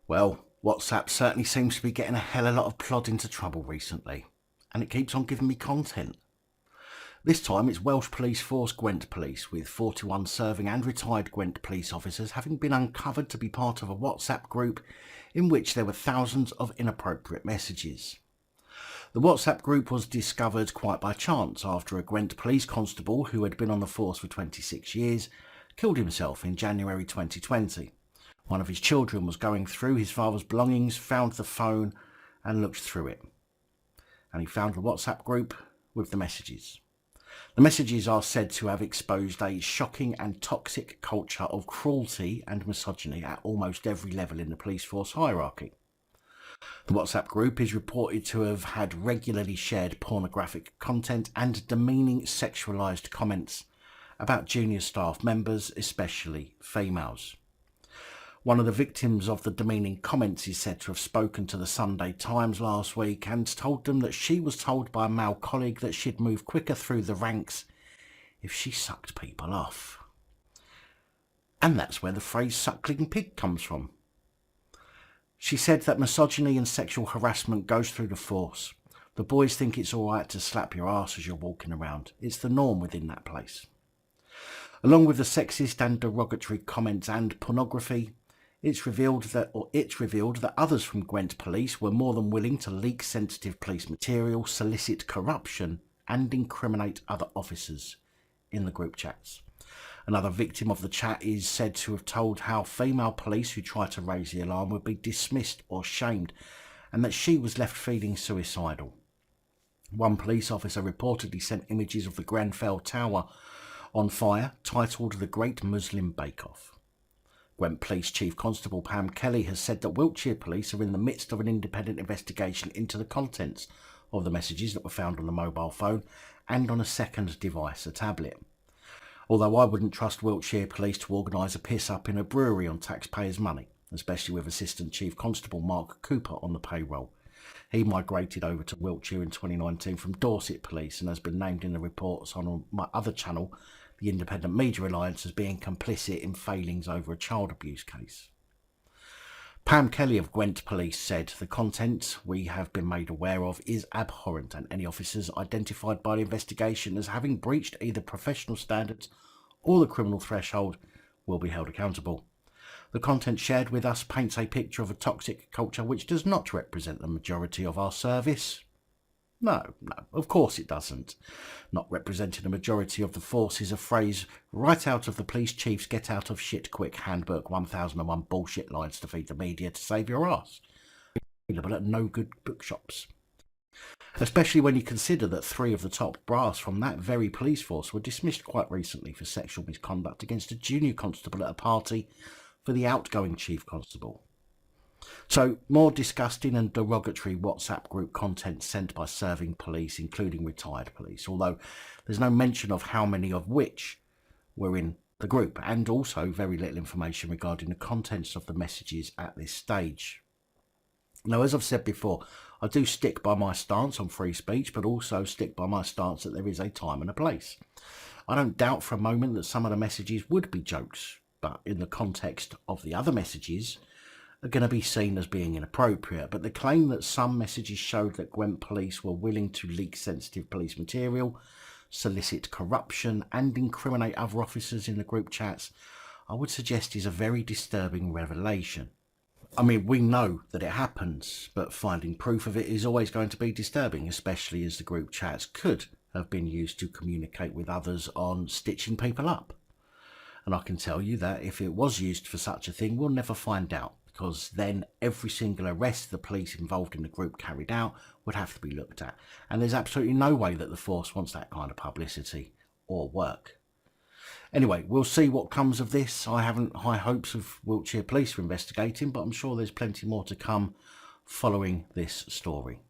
Well, WhatsApp certainly seems to be getting a hell of a lot of plod into trouble recently, and it keeps on giving me content. This time it's Welsh Police Force Gwent Police, with 41 serving and retired Gwent police officers having been uncovered to be part of a WhatsApp group in which there were thousands of inappropriate messages. The WhatsApp group was discovered quite by chance after a Gwent police constable who had been on the force for 26 years killed himself in January 2020. One of his children was going through his father's belongings, found the phone and looked through it. And he found the WhatsApp group with the messages. The messages are said to have exposed a shocking and toxic culture of cruelty and misogyny at almost every level in the police force hierarchy. The WhatsApp group is reported to have had regularly shared pornographic content and demeaning sexualised comments about junior staff members, especially females. One of the victims of the demeaning comments is said to have spoken to the Sunday Times last week and told them that she was told by a male colleague that she'd move quicker through the ranks if she sucked people off. And that's where the phrase suckling pig comes from. She said that misogyny and sexual harassment goes through the force. The boys think it's alright to slap your ass as you're walking around. It's the norm within that place. Along with the sexist and derogatory comments and pornography, it's revealed that others from Gwent Police were more than willing to leak sensitive police material, solicit corruption and incriminate other officers in the group chats. Another victim of the chat is said to have told how female police who tried to raise the alarm would be dismissed or shamed, and that she was left feeling suicidal. One police officer reportedly sent images of the Grenfell Tower on fire, titled The Great Muslim Bake-Off. Gwent Police Chief Constable Pam Kelly has said that Wiltshire Police are in the midst of an independent investigation into the contents of the messages that were found on the mobile phone and on a second device, a tablet. Although I wouldn't trust Wiltshire Police to organise a piss-up in a brewery on taxpayers' money, especially with Assistant Chief Constable Mark Cooper on the payroll. He migrated over to Wiltshire in 2019 from Dorset Police and has been named in the reports on my other channel, the Independent Media Alliance, as being complicit in failings over a child abuse case. Pam Kelly of Gwent Police said, "The content we have been made aware of is abhorrent, and any officers identified by the investigation as having breached either professional standards or the criminal threshold will be held accountable. The content shared with us paints a picture of a toxic culture which does not represent the majority of our service." No, of course it doesn't. Not representing the majority of the force is a phrase right out of the police chief's get out of shit quick handbook 1001 bullshit lines to feed the media to save your ass. Available at no good bookshops. Especially when you consider that 3 of the top brass from that very police force were dismissed quite recently for sexual misconduct against a junior constable at a party for the outgoing chief constable. So, more disgusting and derogatory WhatsApp group content sent by serving police, including retired police, although there's no mention of how many of which were in the group, and also very little information regarding the contents of the messages at this stage. Now, as I've said before, I do stick by my stance on free speech, but also stick by my stance that there is a time and a place. I don't doubt for a moment that some of the messages would be jokes, but in the context of the other messages, are going to be seen as being inappropriate. But the claim that some messages showed that Gwent Police were willing to leak sensitive police material, solicit corruption and incriminate other officers in the group chats, I would suggest is a very disturbing revelation. I mean, we know that it happens, but finding proof of it is always going to be disturbing, especially as the group chats could have been used to communicate with others on stitching people up. And I can tell you that if it was used for such a thing, we'll never find out, because then every single arrest the police involved in the group carried out would have to be looked at. And there's absolutely no way that the force wants that kind of publicity or work. Anyway, we'll see what comes of this. I haven't high hopes of Wiltshire Police for investigating, but I'm sure there's plenty more to come following this story.